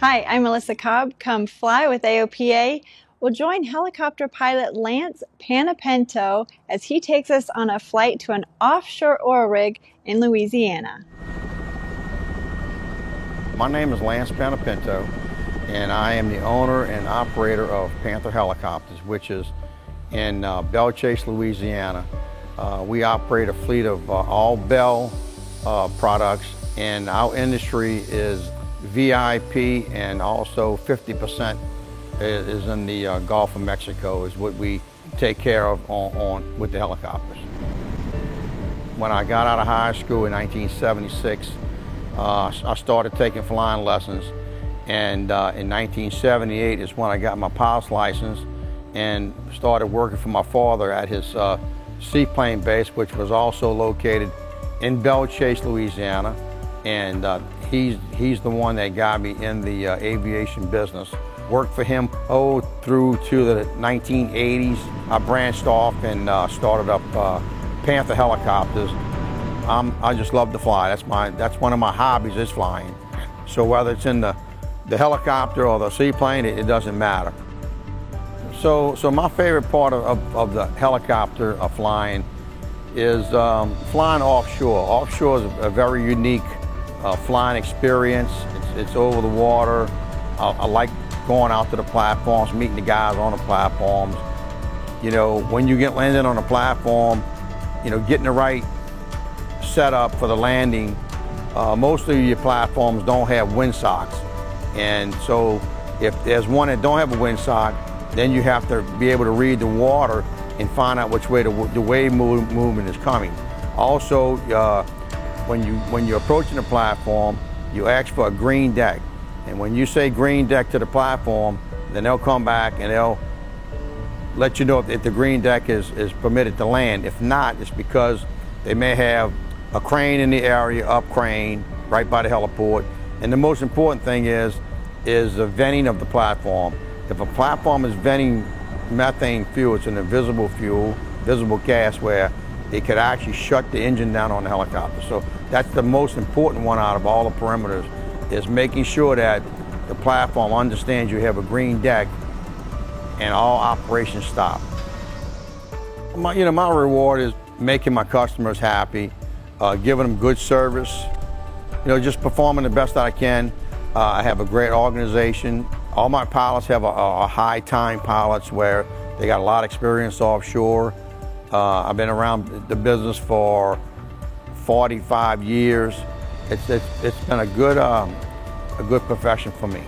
Hi, I'm Melissa Cobb. Come fly with AOPA. We'll join helicopter pilot Lance Panapento as he takes us on a flight to an offshore oil rig in Louisiana. My name is Lance Panapento, and I am the owner and operator of Panther Helicopters, which is in Belle Chasse, Louisiana. We operate a fleet of all Bell products, and our industry is VIP, and also 50% is in the Gulf of Mexico is what we take care of with the helicopters. When I got out of high school in 1976, I started taking flying lessons, and in 1978 is when I got my pilot's license and started working for my father at his seaplane base, which was also located in Belle Chasse, Louisiana. And he's the one that got me in the aviation business. Worked for him through to the 1980s. I branched off and started up Panther Helicopters. I just love to fly. That's one of my hobbies is flying. So whether it's in the helicopter or the seaplane, it doesn't matter. So my favorite part of the helicopter flying is flying offshore. Offshore is a very unique flying experience. It's over the water. I like going out to the platforms, meeting the guys on the platforms. You know, when you get landed on a platform, you know, getting the right setup for the landing. Most of your platforms don't have windsocks, and so if there's one that don't have a windsock, then you have to be able to read the water and find out which way the wave movement is coming. Also, when you're approaching the platform, you ask for a green deck, and when you say green deck to the platform, then they'll come back and they'll let you know if the green deck is permitted to land. If not, it's because they may have a crane in the area, up crane, right by the heliport. And the most important thing is the venting of the platform. If a platform is venting methane fuel, it's an invisible fuel, visible gas, where it could actually shut the engine down on the helicopter. So that's the most important one out of all the perimeters, is making sure that the platform understands you have a green deck and all operations stop. My reward is making my customers happy, giving them good service, just performing the best that I can. I have a great organization. All my pilots have a high-time pilots where they got a lot of experience offshore. I've been around the business for 45 years. It's been a good profession for me.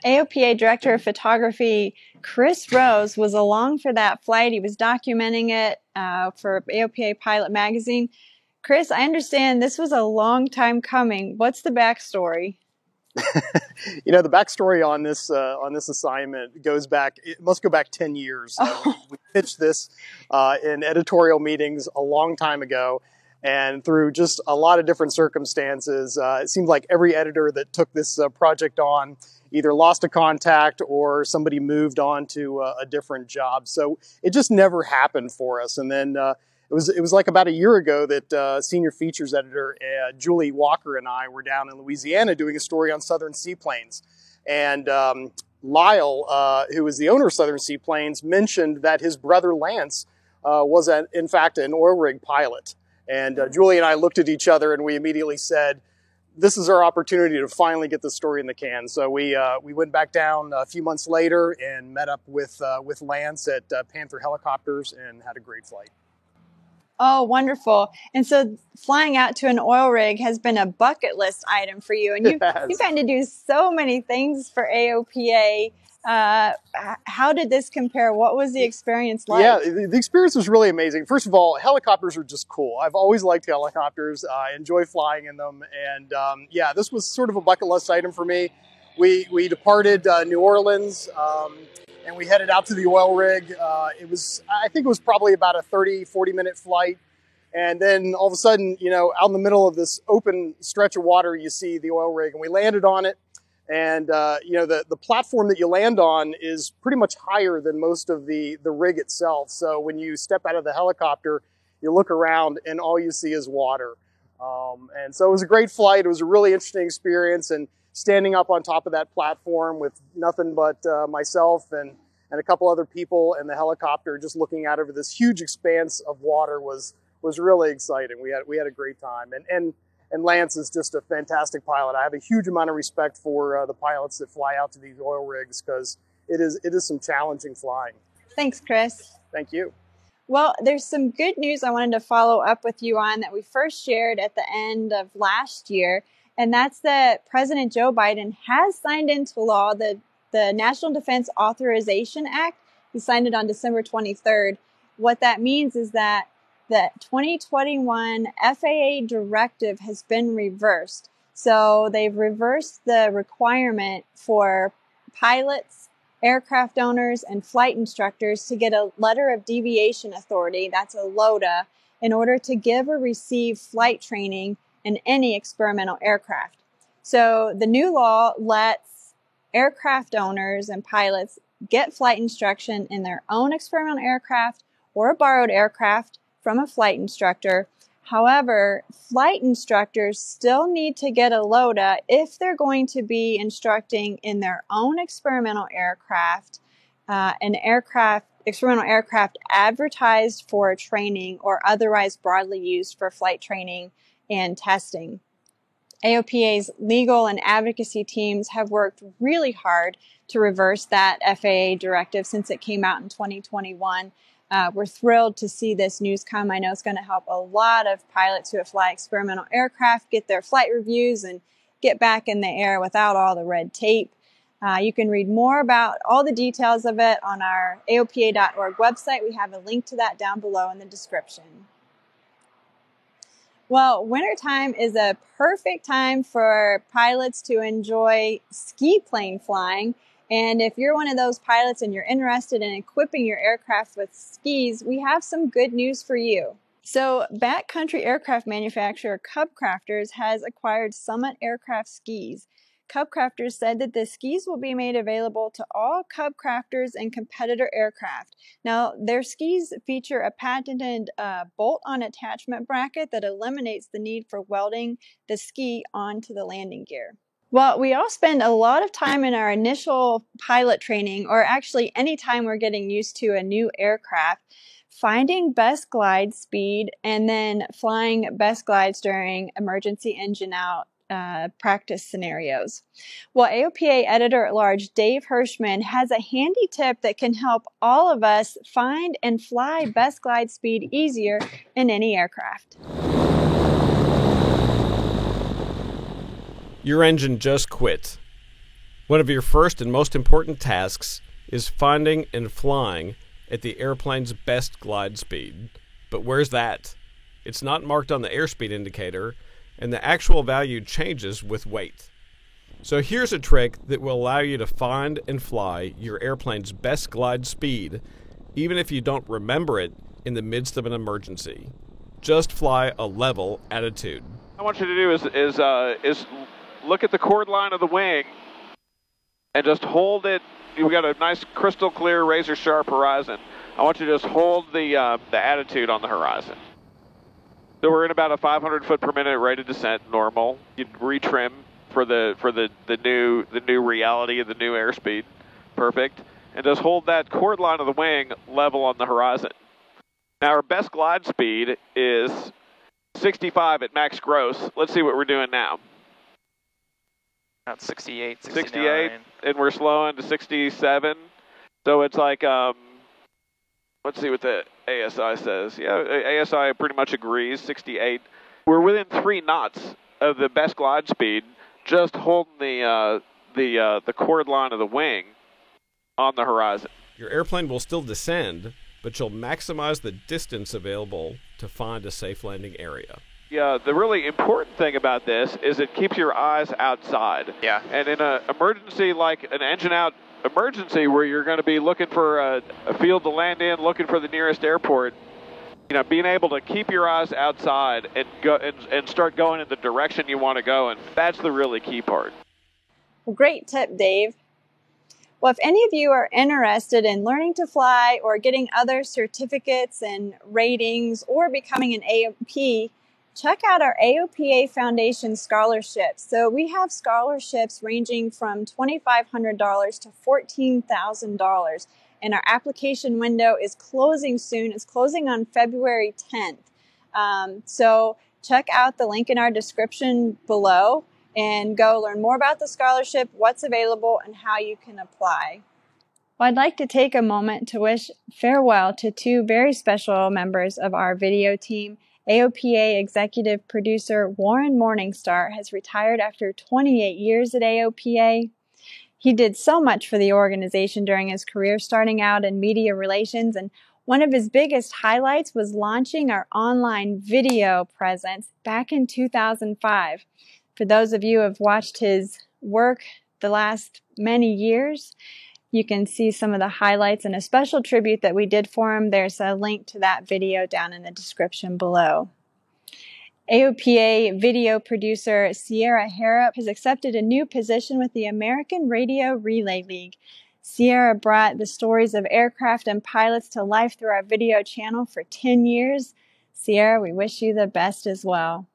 AOPA Director of Photography Chris Rose was along for that flight. He was documenting it for AOPA Pilot Magazine. Chris, I understand this was a long time coming. What's the backstory? The backstory on this assignment goes back. It must go back 10 years. We pitched this in editorial meetings a long time ago, and through just a lot of different circumstances, it seemed like every editor that took this project on either lost a contact or somebody moved on to a different job. So it just never happened for us. And then it was like about a year ago that senior features editor Julie Walker and I were down in Louisiana doing a story on Southern Seaplanes. And Lyle, who is the owner of Southern Seaplanes, mentioned that his brother Lance was in fact an oil rig pilot. And Julie and I looked at each other and we immediately said, this is our opportunity to finally get the story in the can. So we went back down a few months later and met up with Lance at Panther Helicopters and had a great flight. Oh, wonderful. And so flying out to an oil rig has been a bucket list item for you. And you've had to do so many things for AOPA. How did this compare? What was the experience like? Yeah, the experience was really amazing. First of all, helicopters are just cool. I've always liked helicopters. I enjoy flying in them. And yeah, this was sort of a bucket list item for me. We departed New Orleans and we headed out to the oil rig. I think it was probably about a 40 minute flight. And then all of a sudden, out in the middle of this open stretch of water, you see the oil rig, and we landed on it. And, the platform that you land on is pretty much higher than most of the rig itself. So when you step out of the helicopter, you look around and all you see is water. And so it was a great flight. It was a really interesting experience, and standing up on top of that platform with nothing but myself and a couple other people and the helicopter just looking out over this huge expanse of water was really exciting. We had a great time. And Lance is just a fantastic pilot. I have a huge amount of respect for the pilots that fly out to these oil rigs, because it is some challenging flying. Thanks, Chris. Thank you. Well, there's some good news I wanted to follow up with you on that we first shared at the end of last year, and that's that President Joe Biden has signed into law the National Defense Authorization Act. He signed it on December 23rd. What that means is that the 2021 FAA directive has been reversed. So they've reversed the requirement for pilots, aircraft owners, and flight instructors to get a letter of deviation authority, that's a LODA, in order to give or receive flight training in any experimental aircraft. So the new law lets aircraft owners and pilots get flight instruction in their own experimental aircraft or a borrowed aircraft from a flight instructor. However, flight instructors still need to get a LODA if they're going to be instructing in their own experimental aircraft, experimental aircraft advertised for training or otherwise broadly used for flight training and testing. AOPA's legal and advocacy teams have worked really hard to reverse that FAA directive since it came out in 2021. We're thrilled to see this news come. I know it's going to help a lot of pilots who fly experimental aircraft get their flight reviews and get back in the air without all the red tape. You can read more about all the details of it on our AOPA.org website. We have a link to that down below in the description. Well, wintertime is a perfect time for pilots to enjoy ski plane flying. And if you're one of those pilots and you're interested in equipping your aircraft with skis, we have some good news for you. So, backcountry aircraft manufacturer Cub Crafters has acquired Summit Aircraft skis. Cub Crafters said that the skis will be made available to all Cub Crafters and competitor aircraft. Now, their skis feature a patented bolt-on attachment bracket that eliminates the need for welding the ski onto the landing gear. Well, we all spend a lot of time in our initial pilot training, or actually any time we're getting used to a new aircraft, finding best glide speed and then flying best glides during emergency engine out practice scenarios. Well, AOPA Editor-at-Large Dave Hirschman has a handy tip that can help all of us find and fly best glide speed easier in any aircraft. Your engine just quit. One of your first and most important tasks is finding and flying at the airplane's best glide speed. But where's that? It's not marked on the airspeed indicator, and the actual value changes with weight. So here's a trick that will allow you to find and fly your airplane's best glide speed, even if you don't remember it in the midst of an emergency. Just fly a level attitude. What I want you to do is look at the chord line of the wing and just hold it. You've got a nice crystal clear, razor sharp horizon. I want you to just hold the attitude on the horizon. So we're in about a 500 foot per minute rate of descent, normal. You'd retrim for the new reality of the new airspeed. Perfect. And just hold that chord line of the wing level on the horizon. Now our best glide speed is 65 at max gross. Let's see what we're doing now. About 68, 68, and we're slowing to 67. So it's like, let's see what the ASI says. Yeah, ASI pretty much agrees, 68. We're within 3 knots of the best glide speed, just holding the chord line of the wing on the horizon. Your airplane will still descend, but you'll maximize the distance available to find a safe landing area. Yeah, the really important thing about this is it keeps your eyes outside. Yeah. And in an emergency like an engine out emergency where you're going to be looking for a field to land in, looking for the nearest airport, being able to keep your eyes outside and go and start going in the direction you want to go, and that's the really key part. Great tip, Dave. Well, if any of you are interested in learning to fly or getting other certificates and ratings or becoming an AOP check out our AOPA Foundation scholarships. So we have scholarships ranging from $2,500 to $14,000. And our application window is closing soon. It's closing on February 10th. So check out the link in our description below and go learn more about the scholarship, what's available, and how you can apply. Well, I'd like to take a moment to wish farewell to two very special members of our video team. AOPA executive producer Warren Morningstar has retired after 28 years at AOPA. He did so much for the organization during his career, starting out in media relations, and one of his biggest highlights was launching our online video presence back in 2005. For those of you who have watched his work the last many years, you can see some of the highlights and a special tribute that we did for him. There's a link to that video down in the description below. AOPA video producer Sierra Harrop has accepted a new position with the American Radio Relay League. Sierra brought the stories of aircraft and pilots to life through our video channel for 10 years. Sierra, we wish you the best as well.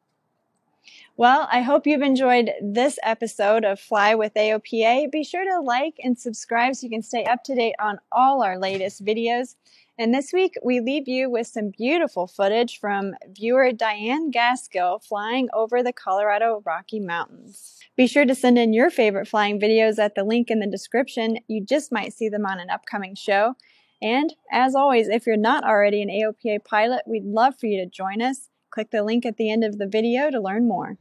Well, I hope you've enjoyed this episode of Fly with AOPA. Be sure to like and subscribe so you can stay up to date on all our latest videos. And this week, we leave you with some beautiful footage from viewer Diane Gaskill flying over the Colorado Rocky Mountains. Be sure to send in your favorite flying videos at the link in the description. You just might see them on an upcoming show. And as always, if you're not already an AOPA pilot, we'd love for you to join us. Click the link at the end of the video to learn more.